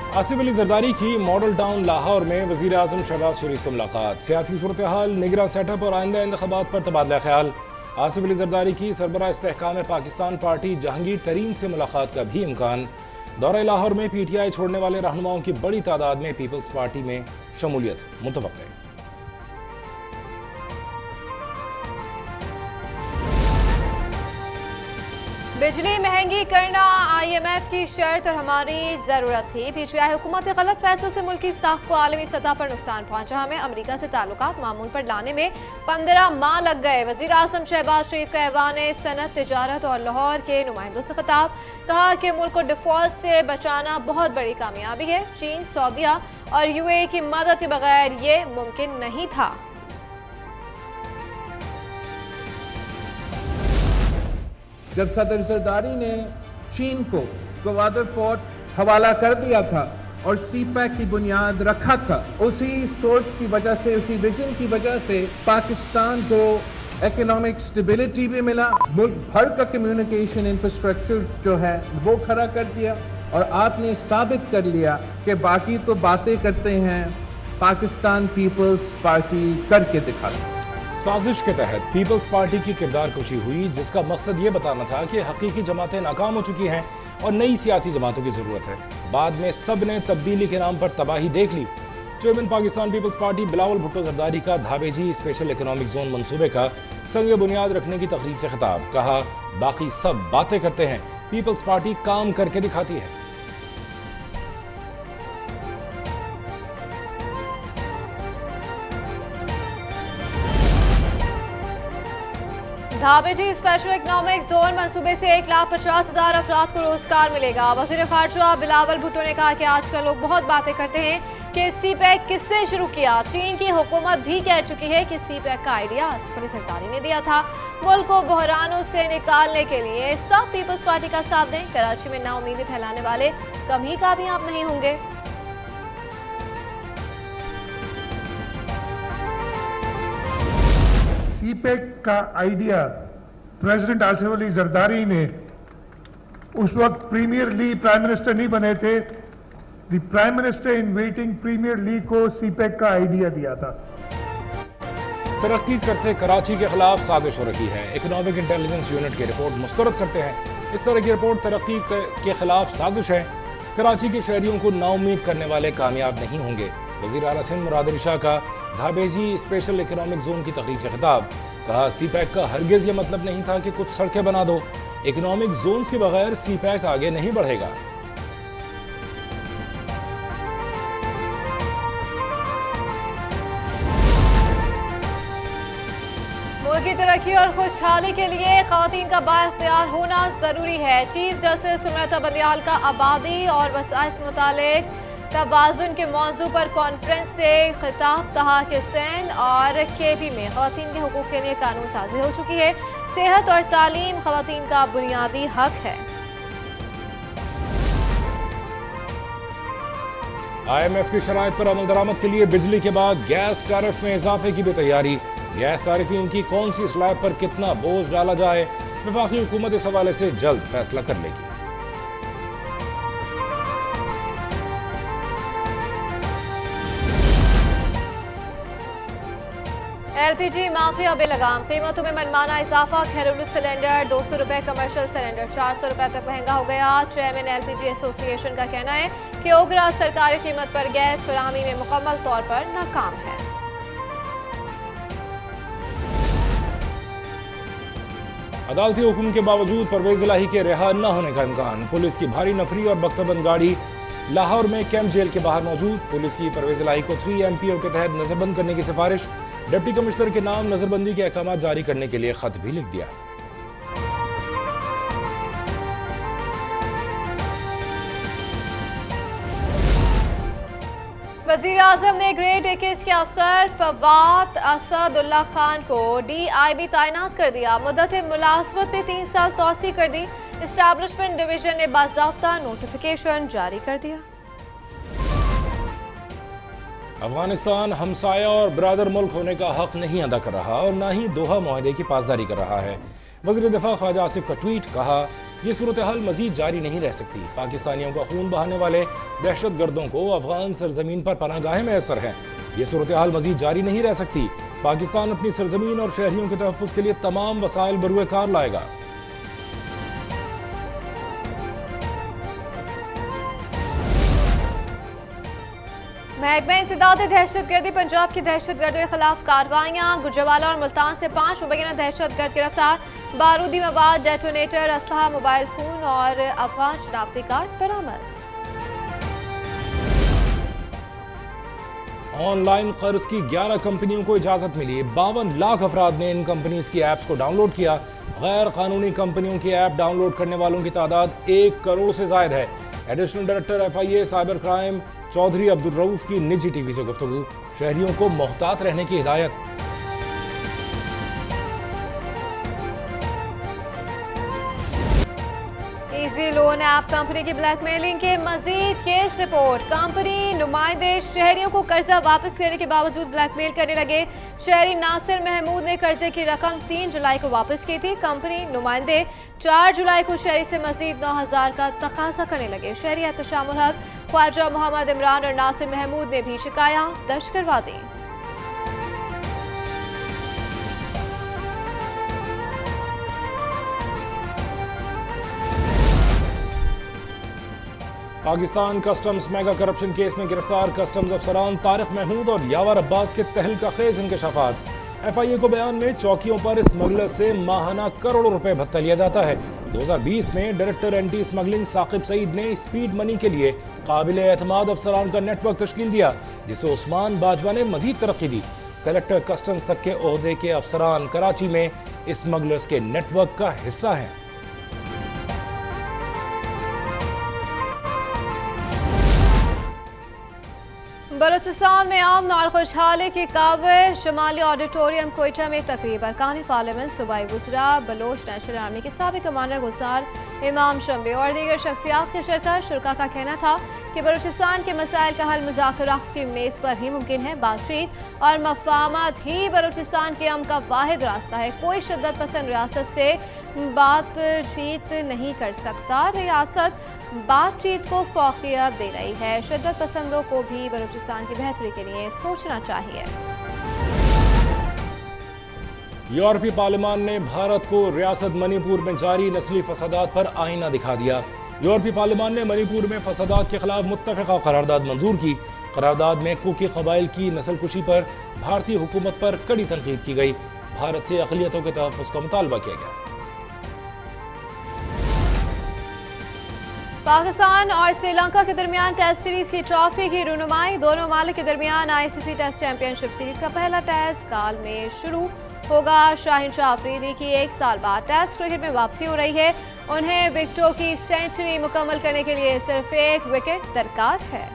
आसिफ अली जरदारी की model town Lahore में वज़ीर आज़म शहबाज शरीफ से मुलाकात। सियासी सूरत हाल, निगरां सेटअप और आइंदा इंतखाबात पर तबादला ख्याल। आसिफ अली जरदारी की सरबराह इस्तेहकाम पाकिस्तान पार्टी जहांगीर तरीन से मुलाकात का भी इम्कान। दौरे लाहौर में PTI छोड़ने वाले रहनुमाओं की बड़ी तादाद में पीपल्स पार्टी में शमूलियत मुतवक्किल। बिजली महंगी करना IMF की शर्त और हमारी ज़रूरत थी। PTI हुकूमत के गलत फैसलों से मुल्क की साख को आलमी सतह पर नुकसान पहुंचा। हमें अमरीका से ताल्लुकात मामूल पर लाने में 15 माह लग गए। वज़ीर आज़म शहबाज शरीफ का ऐवान सनत, तिजारत और लाहौर के नुमाइंदों से खिताब। कहा कि मुल्क को डिफॉल्ट से बचाना बहुत बड़ी कामयाबी है। चीन, सऊदीया और UAE की मदद के बगैर ये मुमकिन नहीं था। जब सदर जरदारी ने चीन को ग्वादर पोर्ट हवाला कर दिया था और CPEC की बुनियाद रखा था, उसी सोच की वजह से, उसी विजन की वजह से पाकिस्तान को इकोनॉमिक स्टेबिलिटी भी मिला। मुल्क भर का कम्युनिकेशन इंफ्रास्ट्रक्चर जो है वो खड़ा कर दिया और आपने साबित कर लिया कि बाकी तो बातें करते हैं, पाकिस्तान पीपल्स पार्टी करके दिखाती। साजिश के तहत पीपल्स पार्टी की किरदार कुशी हुई, जिसका मकसद ये बताना था कि हकीकी जमातें नाकाम हो चुकी हैं और नई सियासी जमातों की जरूरत है। बाद में सब ने तब्दीली के नाम पर तबाही देख ली। Chairman Pakistan peoples party Bilawal Bhutto Zardari का धाबेजी स्पेशल इकोनॉमिक जोन मंसूबे का संग बुनियाद रखने की तकरीर से खिताब। कहा, बाकी सब बातें करते हैं, पीपल्स पार्टी काम करके दिखाती है। धाबेजी स्पेशल इकोनॉमिक जोन मंसूबे से 1,50,000 अफराद को रोजगार मिलेगा। वज़ीर ख़ारजा बिलावल भुट्टो ने कहा कि आजकल लोग बहुत बातें करते हैं कि CPEC किसने शुरू किया। चीन की हुकूमत भी कह चुकी है कि CPEC का आइडिया आसिफ अली जरदारी ने दिया था। मुल्क को बहरानों से निकालने के लिए सब पीपल्स पार्टी का साथ दें। कराची में नाउमीदी फैलाने वाले कभी कामयाब नहीं होंगे। CPEC का आइडिया प्रेसिडेंट आसिफ अली जरदारी ने उस वक्त प्रीमियर ली प्राइम मिनिस्टर नहीं बने थे, the prime minister in waiting premier Li को CPEC का आइडिया दिया था। तरक्की करते कराची के खिलाफ साजिश हो रही है। इकोनॉमिक इंटेलिजेंस यूनिट की रिपोर्ट मुस्तरद करते हैं। इस तरह की रिपोर्ट तरक्की के खिलाफ साजिश है। कराची के शहरियों को नाउम्मीद करने वाले कामयाब नहीं होंगे। वज़ीर आला सिंध मुराद अली शाह का धाबेजी स्पेशल इकोनॉमिक जोन की तकरीर से खिताब। कहा, CPEC का हरगिज ये मतलब नहीं था कि कुछ सड़कें बना दो। इकोनॉमिक जोन्स के बगैर CPEC आगे नहीं बढ़ेगा। मुल्क की तरक्की और खुशहाली के लिए खवातीन का बाइख्तियार होना जरूरी है। चीफ जस्टिस सुमेता बंदियाल का आबादी और वसाइल से मुतालिक तवाज़ुन के मौजू पर कॉन्फ्रेंस से खिताब। कहा कि सिंध और KP में खवातीन के हुकूक के लिए कानून साजी हो चुकी है। सेहत और तालीम खवातीन का बुनियादी हक है। IMF की शराइत पर अमल दरामद के लिए बिजली के बाद गैस टैरिफ में इजाफे की भी तैयारी। गैस सारिफीन की कौन सी स्लैब पर कितना बोझ डाला जाए, वफाकी हुकूमत इस हवाले से जल्द फैसला कर लेगी। LPG माफिया बेलगाम, कीमतों में मनमाना इजाफा। घरेलू सिलेंडर 200 रुपए, कमर्शियल सिलेंडर 400 रुपए तक महंगा हो गया। चेयरमैन LPG एसोसिएशन का कहना है कि ओगरा सरकारी कीमत पर गैस फराहमी में मुकम्मल तौर पर नाकाम है। अदालती हुक्म के बावजूद परवेज इलाही के रिहा न होने का इम्कान। पुलिस की भारी नफरी और बख्तरबंद गाड़ी लाहौर में कैंप जेल के बाहर मौजूद। पुलिस की परवेज इलाही को 3 MPO के तहत नजरबंद करने की सिफारिश। डिप्टी कमिश्नर के नाम नजरबंदी के अहकाम जारी करने के लिए खत भी लिख दिया। वज़ीर आज़म ने ग्रेड 21 के अफसर फवाद असदुल्ला खान को DIB तैनात कर दिया। मुद्दत मुलाजमत में 3 साल तौसी कर दी। इस्टेब्लिशमेंट डिवीजन ने बाज़ाब्ता नोटिफिकेशन जारी कर दिया। अफगानिस्तान हमसाया और बरादर मुल्क होने का हक नहीं अदा कर रहा और न ही दोहा मुआहदे की पासदारी कर रहा है। वज़ीर दिफा ख्वाजा आसिफ का ट्वीट। कहा, ये सूरत हाल मजीद जारी नहीं रह सकती। पाकिस्तानियों का खून बहाने वाले दहशत गर्दों को अफगान सरजमीन पर पनाहगाहें मैसर हैं। ये सूरत हाल मजीद जारी नहीं रह सकती। पाकिस्तान अपनी सरजमीन और शहरियों के तहफ़्फ़ुज़ के लिए तमाम वसाइल बरूए कार लाएगा। महकमा इंसदाद दहशतगर्दी पंजाब की दहशतगर्दों के खिलाफ कार्रवाइयाँ। गुजरावाला और मुल्तान से 5 मुबैना दहशतगर्द गिरफ्तार। बारूदी मवाद, डेटोनेटर, असलहा, मोबाइल फोन और अफगान शनाख्ती कार्ड बरामद। ऑनलाइन कर्ज की 11 कंपनियों को इजाजत मिली। 52 लाख अफराद ने इन कंपनीज की ऐप्स को डाउनलोड किया। गैर कानूनी कंपनियों की ऐप डाउनलोड करने वालों की तादाद 1 करोड़ से जायद है। Additional director FIA cyber crime Chaudhry Abdul Rauf की निजी TV से गुफ्तगू। शहरियों को मोहतात रहने की हिदायत। इजी लोन ऐप कंपनी की ब्लैकमेलिंग के मजीद केस रिपोर्ट। कंपनी नुमाइंदे शहरियों को कर्जा वापस करने के बावजूद ब्लैकमेल करने लगे। शहरी नासिर महमूद ने कर्जे की रकम 3 जुलाई को वापस की थी। कंपनी नुमाइंदे 4 जुलाई को शहरी से मजीद 9,000 का तकाजा करने लगे। शहरी एहतशामुल हक, ख्वाजा मोहम्मद इमरान और नासिर महमूद ने भी शिकायत दर्ज करवा दी। Pakistan customs mega corruption case में गिरफ्तार कस्टम्स अफसरान तारिक महमूद और यावर अब्बास के तहलका खेज इंकशाफात। FIA को बयान में चौकियों पर स्मगलर से माहाना करोड़ों रुपए भत्ता लिया जाता है। 2020 में director anti smuggling Saqib Saeed ने स्पीड मनी के लिए काबिल एतमाद अफसरान का नेटवर्क तश्कील दिया, जिसे उस्मान बाजवा ने मजीद तरक्की दी। कलेक्टर कस्टम्स तक के ओहदे के अफसरान कराची में स्मगलर्स के नेटवर्क का हिस्सा हैं। बलूचिस्तान में अमन और खुशहाली की काबिल। शुमाली ऑडिटोरियम कोयटा में तकरीब। अरकान पार्लियामेंट, सूबाई वज़रा, बलोच नेशनल आर्मी के साबिक कमांडर गुलजार इमाम शंबे और दीगर शख्सियात के शिरकत। शुरका का कहना था कि बलूचिस्तान के मसाइल का हल मुज़ाकरात की मेज़ पर ही मुमकिन है। बातचीत और मफाहमत ही बलूचिस्तान के अमन का वाहिद रास्ता है। कोई शिद्दत पसंद रियासत से बातचीत नहीं कर सकता। रियासत बातचीत को फौकियत दे रही है। शिद्दत पसंदों को भी बलूचिस्तान की बेहतरी के लिए सोचना चाहिए। यूरोपीय पार्लियामान ने भारत को रियासत मणिपुर में जारी नस्ली फसादात पर आईना दिखा दिया। यूरोपीय पार्लियामान ने मणिपुर में फसादात के खिलाफ मुत्तफ़िका करारदाद मंजूर की। करारदाद में कुकी कबाइल की नस्लकुशी पर भारतीय हुकूमत पर कड़ी तनकीद की गई। भारत से अक़लियतों के तहफ़्फ़ुज़ का मुतालबा किया गया। पाकिस्तान और श्रीलंका के दरमियान टेस्ट सीरीज की ट्रॉफी की रुनुमाई। दोनों ममालिक के दरमियान ICC टेस्ट चैंपियनशिप सीरीज का पहला टेस्ट काल में शुरू होगा। शाहीन शाह अफरीदी की 1 साल बाद टेस्ट क्रिकेट में वापसी हो रही है। उन्हें विकेटों की सेंचुरी मुकम्मल करने के लिए सिर्फ 1 विकेट दरकार है।